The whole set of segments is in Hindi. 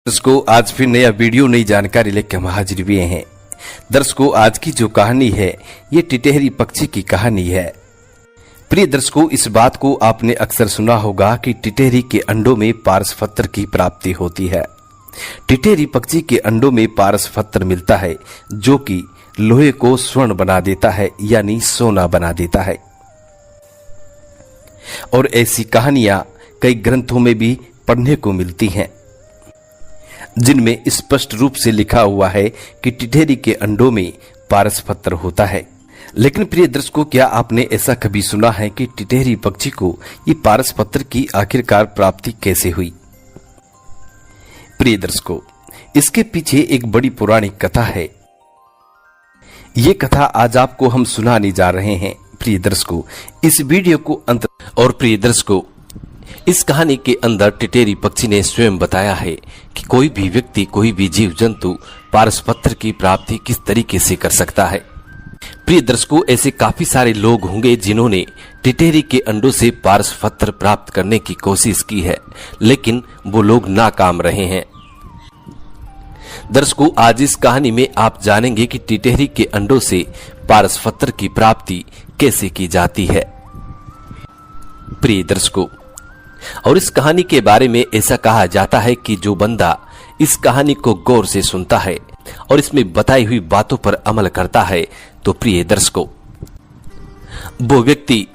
दर्शकों, आज फिर नया वीडियो नई जानकारी लेकर हम हाजिर हुए हैं। दर्शकों, आज की जो कहानी है ये टिटेहरी पक्षी की कहानी है। प्रिय दर्शकों, इस बात को आपने अक्सर सुना होगा कि टिटेहरी के अंडों में पारस पत्थर की प्राप्ति होती है। टिटेहरी पक्षी के अंडों में पारस पत्थर मिलता है जो कि लोहे को स्वर्ण बना देता है, यानी सोना बना देता है। और ऐसी कहानियां कई ग्रंथों में भी पढ़ने को मिलती हैं, जिनमें स्पष्ट रूप से लिखा हुआ है कि टिटेहरी के अंडों में पारस पत्थर होता है। लेकिन प्रिय दर्शकों, क्या आपने ऐसा कभी सुना है कि टिटेहरी पक्षी को ये पारस पत्थर की आखिरकार प्राप्ति कैसे हुई? प्रिय दर्शकों, इसके पीछे एक बड़ी पौराणिक कथा है। ये कथा आज आपको हम सुनाने जा रहे हैं। प्रिय दर्शकों, इस वीडियो को अंत और प्रिय दर्शकों, इस कहानी के अंदर टिटेहरी पक्षी ने स्वयं बताया है कि कोई भी व्यक्ति, कोई भी जीव जंतु पारस पत्थर की प्राप्ति किस तरीके से कर सकता है। प्रिय दर्शकों, ऐसे काफी सारे लोग होंगे जिन्होंने टिटेहरी के अंडों से पारस पत्थर प्राप्त करने की कोशिश की है, लेकिन वो लोग नाकाम रहे हैं। दर्शकों, आज इस कहानी में आप जानेंगे कि टिटेहरी के अंडों से पारस पत्थर की प्राप्ति कैसे की जाती है। प्रिय दर्शकों, और इस कहानी के बारे में ऐसा कहा जाता है कि जो बंदा इस कहानी को गौर से सुनता है और इसमें बताई हुई बातों पर अमल करता है, तो प्रिय दर्शकों, वो व्यक्ति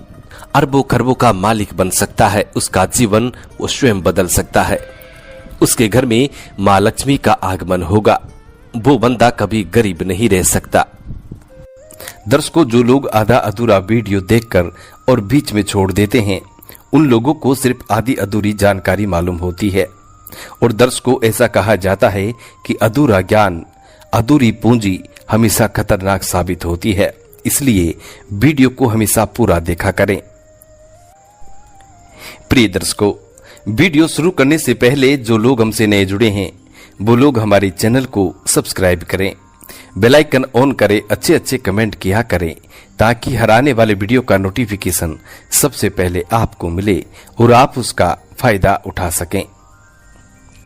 अरबों खरबों का मालिक बन सकता है। उसका जीवन वो स्वयं बदल सकता है। उसके घर में मां लक्ष्मी का आगमन होगा। वो बंदा कभी गरीब नहीं रह सकता। दर्शकों, जो लोग आधा अधूरा वीडियो देखकर और बीच में छोड़ देते हैं, उन लोगों को सिर्फ आधी अधूरी जानकारी मालूम होती है। और दर्शकों, ऐसा कहा जाता है कि अधूरा ज्ञान, अधूरी पूंजी हमेशा खतरनाक साबित होती है। इसलिए वीडियो को हमेशा पूरा देखा करें। प्रिय दर्शकों, वीडियो शुरू करने से पहले जो लोग हमसे नए जुड़े हैं, वो लोग हमारे चैनल को सब्सक्राइब करें, बेल आइकन ऑन करें, अच्छे अच्छे कमेंट किया करें, ताकि हर आने वाले वीडियो का नोटिफिकेशन सबसे पहले आपको मिले और आप उसका फायदा उठा सकें।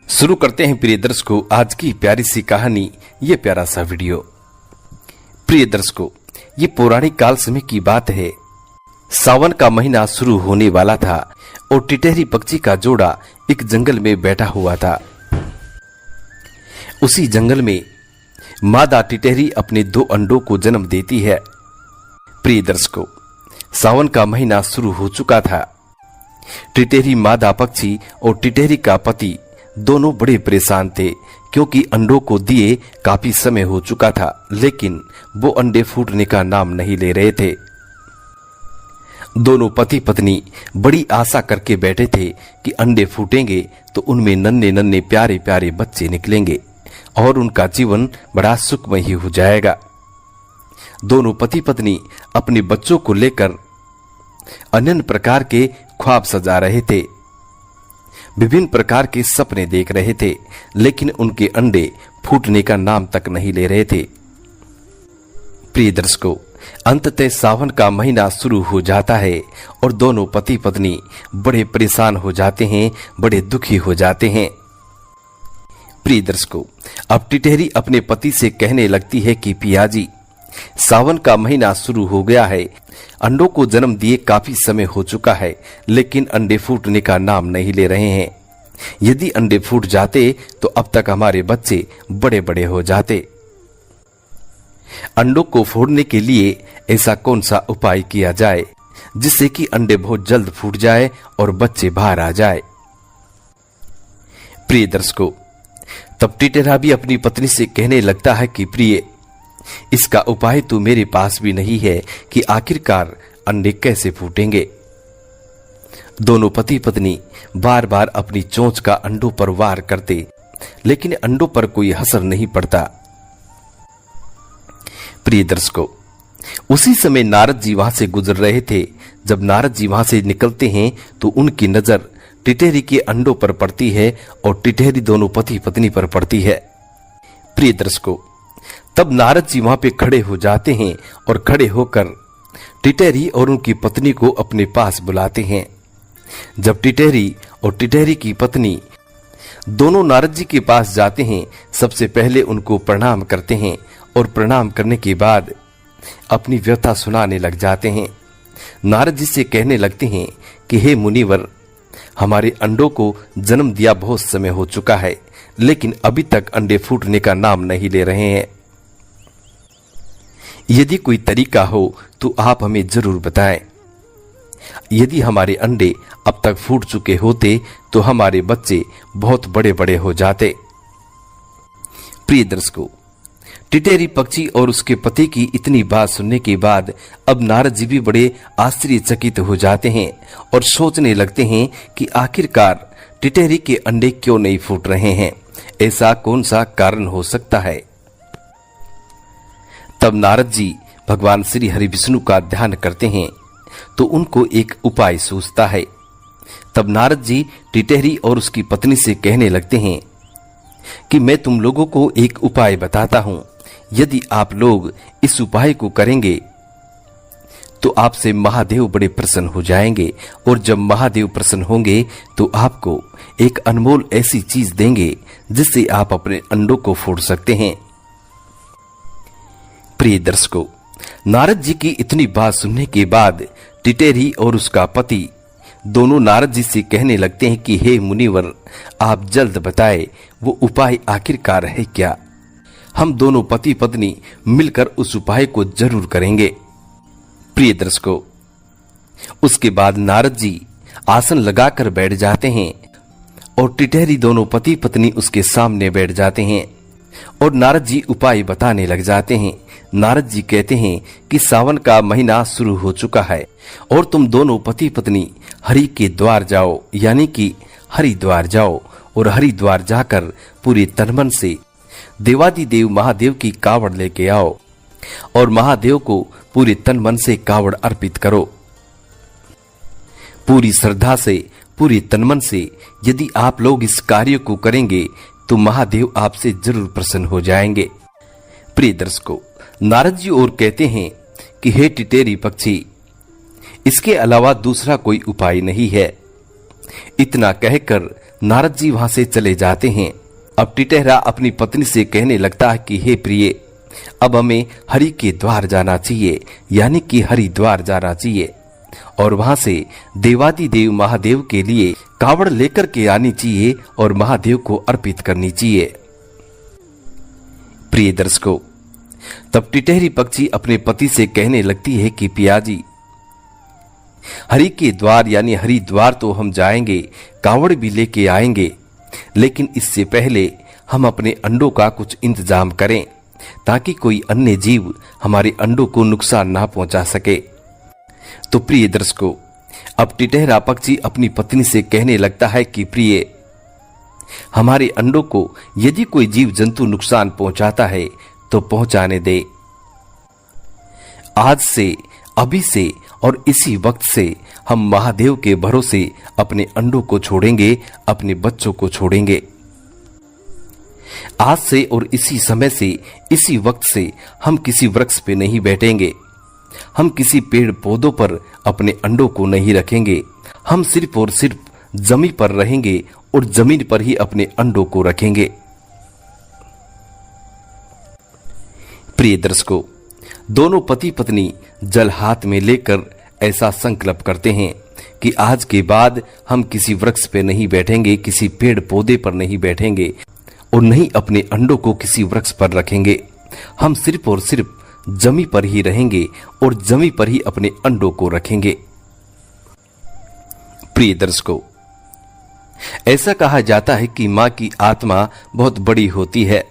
शुरू करते हैं प्रिय दर्शकों आज की प्यारी सी कहानी, ये प्यारा सा वीडियो। प्रिय दर्शकों, ये पौराणिक काल समय की बात है। सावन का महीना शुरू होने वाला था और टिटेहरी पक्षी का जोड़ा एक जंगल में बैठा हुआ था। उसी जंगल में मादा टिटेहरी अपने 2 अंडों को जन्म देती है। प्रिय दर्शकों, सावन का महीना शुरू हो चुका था। टिटेहरी मादा पक्षी और टिटेहरी का पति दोनों बड़े परेशान थे, क्योंकि अंडों को दिए काफी समय हो चुका था, लेकिन वो अंडे फूटने का नाम नहीं ले रहे थे। दोनों पति पत्नी बड़ी आशा करके बैठे थे कि अंडे फूटेंगे तो उनमें नन्हे नन्हे प्यारे प्यारे बच्चे निकलेंगे और उनका जीवन बड़ा सुखमय हो जाएगा। दोनों पति पत्नी अपने बच्चों को लेकर अनन्य प्रकार के ख्वाब सजा रहे थे, विभिन्न प्रकार के सपने देख रहे थे, लेकिन उनके अंडे फूटने का नाम तक नहीं ले रहे थे। प्रिय दर्शकों, अंततः सावन का महीना शुरू हो जाता है और दोनों पति पत्नी बड़े परेशान हो जाते हैं, बड़े दुखी हो जाते हैं। प्रिय दर्शकों, अब टिटेहरी अपने पति से कहने लगती है कि पियाजी, सावन का महीना शुरू हो गया है, अंडों को जन्म दिए काफी समय हो चुका है, लेकिन अंडे फूटने का नाम नहीं ले रहे हैं। यदि अंडे फूट जाते तो अब तक हमारे बच्चे बड़े बड़े हो जाते। अंडों को फोड़ने के लिए ऐसा कौन सा उपाय किया जाए जिससे कि अंडे बहुत जल्द फूट जाए और बच्चे बाहर आ जाए। प्रिय दर्शकों, तब टिटेहरा भी अपनी पत्नी से कहने लगता है कि प्रिय, इसका उपाय तो मेरे पास भी नहीं है कि आखिरकार अंडे कैसे फूटेंगे। दोनों पति पत्नी बार बार अपनी चोंच का अंडों पर वार करते, लेकिन अंडों पर कोई असर नहीं पड़ता। प्रिय दर्शकों, उसी समय नारद जी वहां से गुजर रहे थे। जब नारद जी वहां से निकलते हैं तो उनकी नजर टिटेहरी के अंडों पर पड़ती है और टिटेहरी दोनों पति पत्नी पर पड़ती है। प्रिय दर्शकों, तब नारद जी वहां पे खड़े हो जाते हैं और खड़े होकर टिटेहरी और उनकी पत्नी को अपने पास बुलाते हैं। जब टिटेहरी और टिटेहरी की पत्नी दोनों नारद जी के पास जाते हैं। सबसे पहले उनको प्रणाम करते हैं और प्रणाम करने के बाद अपनी व्यथा सुनाने लग जाते हैं। नारद जी से कहने लगते हैं कि हे मुनिवर, हमारे अंडों को जन्म दिया बहुत समय हो चुका है, लेकिन अभी तक अंडे फूटने का नाम नहीं ले रहे हैं। यदि कोई तरीका हो तो आप हमें जरूर बताएं। यदि हमारे अंडे अब तक फूट चुके होते तो हमारे बच्चे बहुत बड़े बड़े हो जाते। प्रिय दर्शकों, टिटेरी पक्षी और उसके पति की इतनी बात सुनने के बाद अब नारद जी भी बड़े आश्चर्यचकित हो जाते हैं और सोचने लगते हैं कि आखिरकार टिटेरी के अंडे क्यों नहीं फूट रहे हैं, ऐसा कौन सा कारण हो सकता है। तब नारद जी भगवान श्री हरि विष्णु का ध्यान करते हैं तो उनको एक उपाय सूझता है। तब नारद जी टिटेरी और उसकी पत्नी से कहने लगते हैं कि मैं तुम लोगों को एक उपाय बताता हूं, यदि आप लोग इस उपाय को करेंगे तो आपसे महादेव बड़े प्रसन्न हो जाएंगे, और जब महादेव प्रसन्न होंगे तो आपको एक अनमोल ऐसी चीज देंगे जिससे आप अपने अंडों को फोड़ सकते हैं। प्रिय दर्शकों, नारद जी की इतनी बात सुनने के बाद टिटेरी और उसका पति दोनों नारद जी से कहने लगते हैं कि हे मुनिवर, आप जल्द बताएं वो उपाय आखिरकार है क्या। हम दोनों पति पत्नी मिलकर उस उपाय को जरूर करेंगे। प्रिय दर्शकों, उसके बाद नारद जी आसन लगाकर बैठ जाते हैं और टिटेरी दोनों पति पत्नी उसके सामने बैठ जाते हैं और नारद जी उपाय बताने लग जाते हैं। नारद जी कहते हैं कि सावन का महीना शुरू हो चुका है और तुम दोनों पति पत्नी हरि के द्वार जाओ, यानी कि हरिद्वार जाओ, और हरिद्वार जाकर पूरे तनमन से देवादिदेव महादेव की कावड़ लेके आओ और महादेव को पूरे तन मन से कावड़ अर्पित करो। पूरी श्रद्धा से, पूरी तनमन से यदि आप लोग इस कार्य को करेंगे तो महादेव आपसे जरूर प्रसन्न हो जाएंगे। प्रिय दर्शकों, नारद जी और कहते हैं कि हे टिटेरी पक्षी, इसके अलावा दूसरा कोई उपाय नहीं है। इतना कहकर नारद जी वहां से चले जाते हैं। अब टिटेरा अपनी पत्नी से कहने लगता है कि हे प्रिय, अब हमें हरि के द्वार जाना चाहिए, यानी कि हरिद्वार जाना चाहिए, और वहां से देवादिदेव महादेव के लिए कावड़ लेकर के आनी चाहिए और महादेव को अर्पित करनी चाहिए। प्रिय दर्शकों, तब टिटेरी पक्षी अपने पति से कहने लगती है कि पियाजी, हरि के द्वार यानी हरिद्वार तो हम जाएंगे, कावड़ भी लेके आएंगे, लेकिन इससे पहले हम अपने अंडों का कुछ इंतजाम करें ताकि कोई अन्य जीव हमारे अंडों को नुकसान ना पहुंचा सके। तो प्रिय दर्शकों, अब टिटेरा पक्षी अपनी पत्नी से कहने लगता है कि प्रिय, हमारे अंडों को यदि कोई जीव जंतु नुकसान पहुंचाता है तो पहुंचाने दे। आज से, अभी से और इसी वक्त से हम महादेव के भरोसे अपने अंडों को छोड़ेंगे, अपने बच्चों को छोड़ेंगे। आज से और इसी समय से, इसी वक्त से हम किसी वृक्ष पे नहीं बैठेंगे, हम किसी पेड़ पौधों पर अपने अंडों को नहीं रखेंगे। हम सिर्फ और सिर्फ जमीन पर रहेंगे और जमीन पर ही अपने अंडों को रखेंगे। प्रिय दर्शकों, दोनों पति पत्नी जल हाथ में लेकर ऐसा संकल्प करते हैं कि आज के बाद हम किसी वृक्ष पे नहीं बैठेंगे, किसी पेड़ पौधे पर नहीं बैठेंगे और नहीं अपने अंडों को किसी वृक्ष पर रखेंगे। हम सिर्फ और सिर्फ जमी पर ही रहेंगे और जमी पर ही अपने अंडों को रखेंगे। प्रिय दर्शकों, ऐसा कहा जाता है कि मां की आत्मा बहुत बड़ी होती है।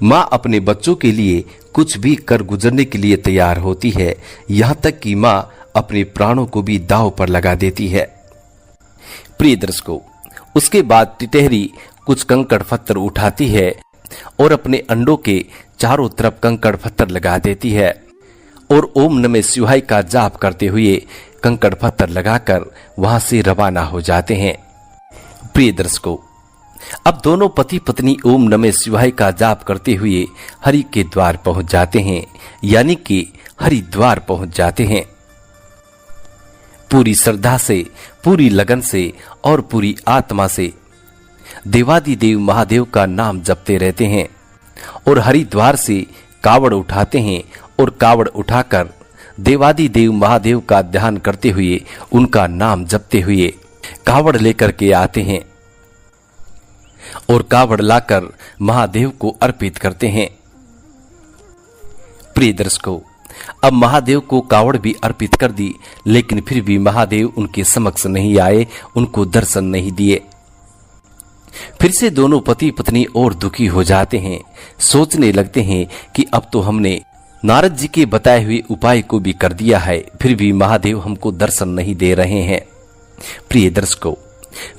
मां अपने बच्चों के लिए कुछ भी कर गुजरने के लिए तैयार होती है, यहां तक कि मां अपने प्राणों को भी दांव पर लगा देती है। प्रिय दर्शकों, उसके बाद टिटेरी कुछ कंकड़ पत्थर उठाती है और अपने अंडों के चारों तरफ कंकड़ पत्थर लगा देती है और ओम नमः शिवाय का जाप करते हुए कंकड़ पत्थर लगाकर वहां से रवाना हो जाते हैं। प्रिय दर्शकों, अब दोनों पति पत्नी ओम नमः शिवाय का जाप करते हुए हरि के द्वार पहुंच जाते हैं, यानी कि हरिद्वार पहुंच जाते हैं। पूरी श्रद्धा से, पूरी लगन से और पूरी आत्मा से देवादिदेव महादेव का नाम जपते रहते हैं और हरिद्वार से कावड़ उठाते हैं और कावड़ उठाकर देवादिदेव महादेव का ध्यान करते हुए, उनका नाम जपते हुए कावड़ लेकर के आते हैं और कावड़ लाकर महादेव को अर्पित करते हैं। प्रिय दर्शकों, अब महादेव को कावड़ भी अर्पित कर दी, लेकिन फिर भी महादेव उनके समक्ष नहीं आए, उनको दर्शन नहीं दिए। फिर से दोनों पति पत्नी और दुखी हो जाते हैं, सोचने लगते हैं कि अब तो हमने नारद जी के बताए हुए उपाय को भी कर दिया है, फिर भी महादेव हमको दर्शन नहीं दे रहे हैं। प्रिय दर्शकों,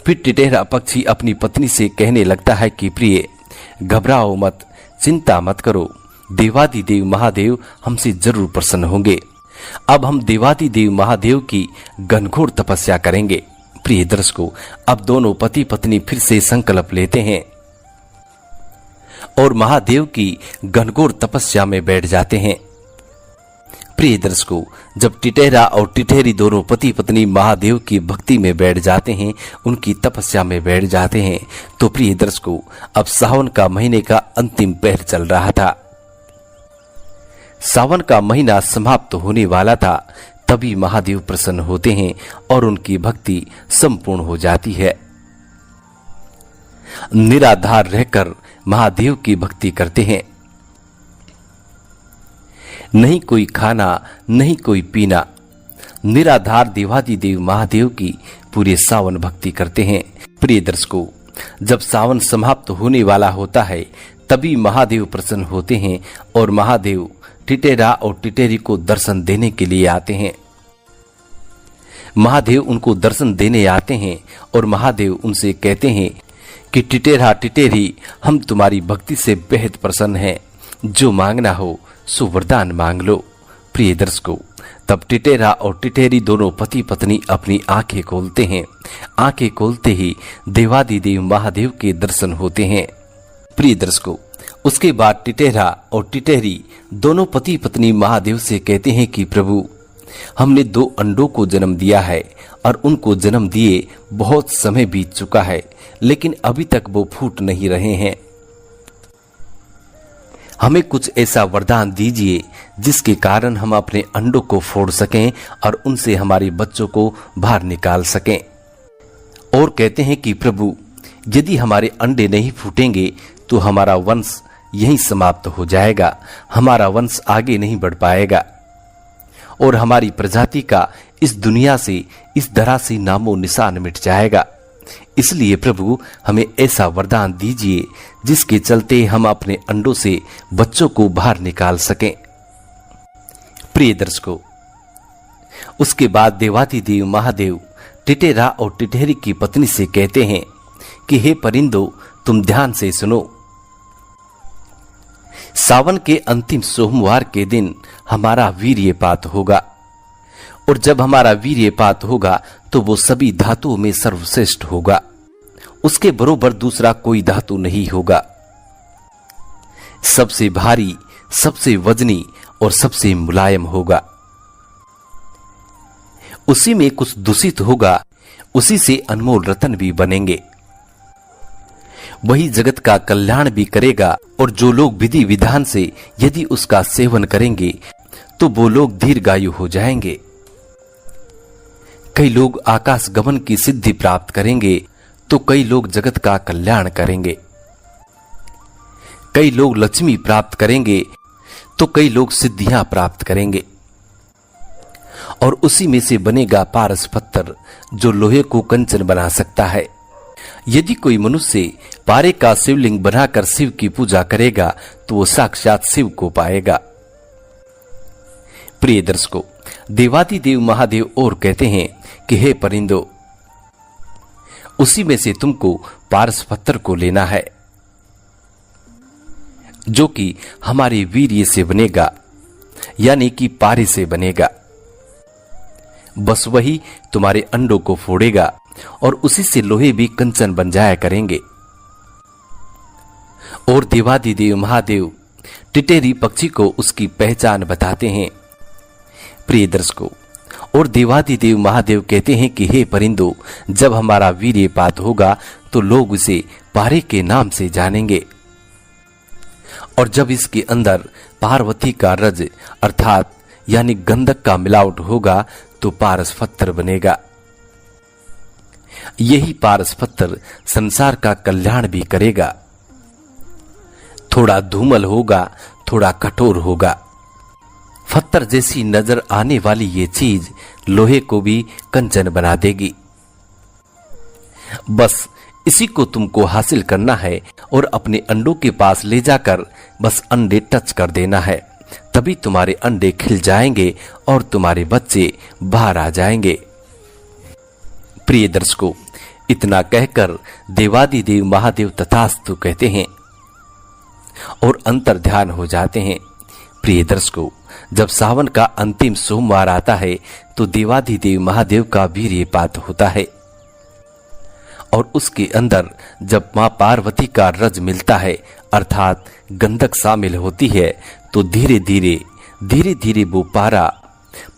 फिर टिटेरा पक्षी अपनी पत्नी से कहने लगता है कि प्रिय, घबराओ मत, चिंता मत करो, देवादिदेव महादेव हमसे जरूर प्रसन्न होंगे। अब हम देवादिदेव महादेव की घनघोर तपस्या करेंगे। प्रिय दर्शकों, अब दोनों पति पत्नी फिर से संकल्प लेते हैं और महादेव की घनघोर तपस्या में बैठ जाते हैं। प्रिय दर्शकों, जब टिटेरा और टिटेरी दोनों पति पत्नी महादेव की भक्ति में बैठ जाते हैं, उनकी तपस्या में बैठ जाते हैं, तो प्रिय दर्शकों, अब सावन का महीने का अंतिम पहर चल रहा था। सावन का महीना समाप्त होने वाला था, तभी महादेव प्रसन्न होते हैं और उनकी भक्ति संपूर्ण हो जाती है। निराधार रहकर महादेव की भक्ति करते हैं, नहीं कोई खाना, नहीं कोई पीना, निराधार देवादिदेव महादेव की पूरे सावन भक्ति करते हैं। प्रिय दर्शकों, जब सावन समाप्त होने वाला होता है, तभी महादेव प्रसन्न होते हैं और महादेव टिटेरा और टिटेरी को दर्शन देने के लिए आते हैं। महादेव उनको दर्शन देने आते हैं और महादेव उनसे कहते हैं कि टिटेरा टिटेरी, हम तुम्हारी भक्ति से बेहद प्रसन्न हैं, जो मांगना हो सो वरदान मांग लो। प्रिय दर्शकों, तब टिटेरा और टिटेरी दोनों पति पत्नी अपनी आंखें खोलते हैं। आंखें खोलते ही देवादिदेव महादेव के दर्शन होते हैं। प्रिय दर्शकों, उसके बाद टिटेरा और टिटेरी दोनों पति पत्नी महादेव से कहते हैं कि प्रभु, हमने 2 अंडों को जन्म दिया है और उनको जन्म दिए बहुत समय बीत चुका है, लेकिन अभी तक वो फूट नहीं रहे हैं। हमें कुछ ऐसा वरदान दीजिए जिसके कारण हम अपने अंडों को फोड़ सकें और उनसे हमारे बच्चों को बाहर निकाल सकें। और कहते हैं कि प्रभु, यदि हमारे अंडे नहीं फूटेंगे तो हमारा वंश यहीं समाप्त हो जाएगा, हमारा वंश आगे नहीं बढ़ पाएगा और हमारी प्रजाति का इस दुनिया से, इस धरा से नामो निशान मिट जाएगा। इसलिए प्रभु, हमें ऐसा वरदान दीजिए जिसके चलते हम अपने अंडों से बच्चों को बाहर निकाल सकें। प्रिय दर्शकों, उसके बाद देवादिदेव महादेव टिटेरा और टिटेरी की पत्नी से कहते हैं कि हे परिंदो, तुम ध्यान से सुनो। सावन के अंतिम सोमवार के दिन हमारा वीर्यपात होगा और जब हमारा वीर्यपात होगा तो वो सभी धातुओं में सर्वश्रेष्ठ होगा, उसके बरोबर दूसरा कोई धातु नहीं होगा। सबसे भारी, सबसे वजनी और सबसे मुलायम होगा। उसी में कुछ दूषित होगा, उसी से अनमोल रत्न भी बनेंगे। वही जगत का कल्याण भी करेगा और जो लोग विधि विधान से यदि उसका सेवन करेंगे तो वो लोग दीर्घायु हो जाएंगे। कई लोग आकाश गमन की सिद्धि प्राप्त करेंगे तो कई लोग जगत का कल्याण करेंगे। कई लोग लक्ष्मी प्राप्त करेंगे तो कई लोग सिद्धियां प्राप्त करेंगे। और उसी में से बनेगा पारस पत्थर, जो लोहे को कंचन बना सकता है। यदि कोई मनुष्य पारे का शिवलिंग बनाकर शिव की पूजा करेगा तो वो साक्षात शिव को पाएगा। प्रिय दर्शकों, देवादिदेव महादेव और कहते हैं कि हे परिंदो, उसी में से तुमको पारस पत्थर को लेना है, जो कि हमारे वीर्य से बनेगा, यानी कि पारे से बनेगा। बस वही तुम्हारे अंडों को फोड़ेगा और उसी से लोहे भी कंचन बन जाया करेंगे। और देवादिदेव महादेव टिटेरी पक्षी को उसकी पहचान बताते हैं। प्रिय दर्शकों, और देवादिदेव महादेव कहते हैं कि हे परिंदो, जब हमारा वीर्यपात होगा तो लोग इसे पारे के नाम से जानेंगे, और जब इसके अंदर पार्वती का रज अर्थात यानी गंधक का मिलावट होगा तो पारस पत्थर बनेगा। यही पारस पत्थर संसार का कल्याण भी करेगा। थोड़ा धूमल होगा, थोड़ा कठोर होगा। पत्थर जैसी नजर आने वाली ये चीज लोहे को भी कंचन बना देगी। बस इसी को तुमको हासिल करना है और अपने अंडों के पास ले जाकर बस अंडे टच कर देना है, तभी तुम्हारे अंडे खिल जाएंगे और तुम्हारे बच्चे बाहर आ जाएंगे। प्रिय दर्शकों, इतना कहकर देवादिदेव महादेव तथास्तु कहते हैं और अंतर ध्यान हो जाते हैं। प्रिय दर्शकों, जब सावन का अंतिम सोमवार आता है तो देवादिदेव महादेव का वीर्यपात होता है और उसके अंदर जब मां पार्वती का रज मिलता है अर्थात गंधक शामिल होती है तो धीरे धीरे वो पारा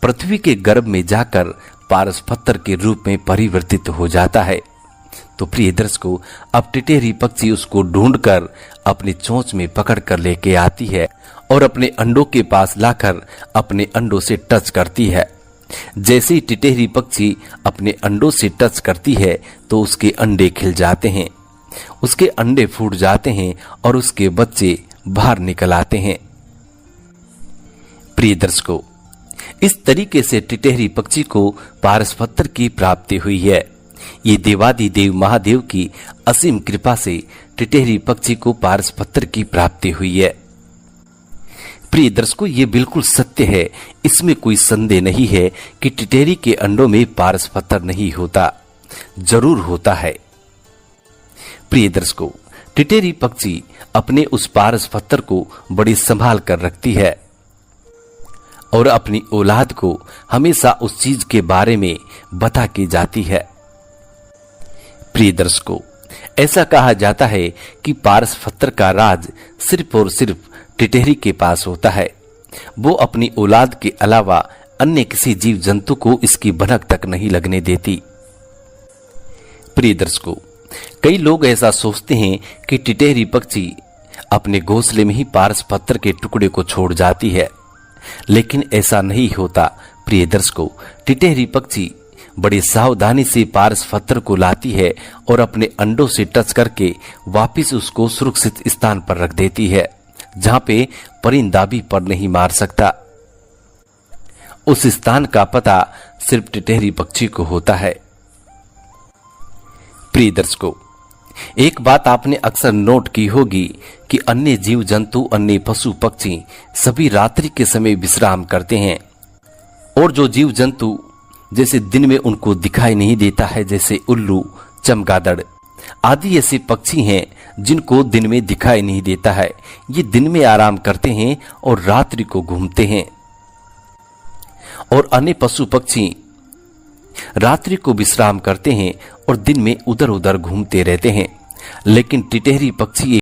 पृथ्वी के गर्भ में जाकर पारस पत्थर के रूप में परिवर्तित हो जाता है। तो प्रिय दर्शकों, अब टिटेरी पक्षी उसको ढूंढकर अपनी चोंच में पकड़ कर लेके आती है और अपने अंडों के पास लाकर अपने अंडों से टच करती है। जैसे ही टिटेरी पक्षी अपने अंडों से टच करती है तो उसके अंडे खिल जाते हैं, उसके अंडे फूट जाते हैं और उसके बच्चे बाहर निकल आते हैं। प्रिय दर्शकों, इस तरीके से टिटेरी पक्षी को पारस पत्थर की प्राप्ति हुई है। ये देवादिदेव महादेव की असीम कृपा से टिटेरी पक्षी को पारस पत्थर की प्राप्ति हुई है। प्रिय दर्शकों, ये बिल्कुल सत्य है, इसमें कोई संदेह नहीं है कि टिटेरी के अंडों में पारस पत्थर नहीं होता, जरूर होता है। प्रिय दर्शकों, टिटेरी पक्षी अपने उस पारस पत्थर को बड़ी संभाल कर रखती है और अपनी औलाद को हमेशा उस चीज के बारे में बता के जाती है। प्रिय दर्शकों, ऐसा कहा जाता है कि पारस पत्थर का राज सिर्फ और सिर्फ टिटेरी के पास होता है। वो अपनी औलाद के अलावा अन्य किसी जीव जंतु को इसकी भनक तक नहीं लगने देती। प्रिय दर्शकों, कई लोग ऐसा सोचते हैं कि टिटेरी पक्षी अपने घोंसले में ही पारस पत्थर के टुकड़े को छोड़ जाती है, लेकिन ऐसा नहीं होता। प्रिय दर्शकों, टिटेरी पक्षी बड़ी सावधानी से पारस पत्थर को लाती है और अपने अंडों से टच करके वापस उसको सुरक्षित स्थान पर रख देती है, जहां पे परिंदा भी पर नहीं मार सकता। उस स्थान का पता सिर्फ टिटेरी पक्षी को होता है। प्रिय दर्शकों, एक बात आपने अक्सर नोट की होगी कि अन्य जीव जंतु, अन्य पशु पक्षी सभी रात्रि के समय विश्राम करते हैं और जो जीव जंतु जैसे दिन में उनको दिखाई नहीं देता है, जैसे उल्लू, चमगादड़ आदि ऐसे पक्षी हैं जिनको दिन में दिखाई नहीं देता है, ये दिन में आराम करते हैं और रात्रि को घूमते हैं। और अन्य पशु पक्षी रात्रि को विश्राम करते हैं और दिन में उधर उधर घूमते रहते हैं। लेकिन टिटेरी पक्षी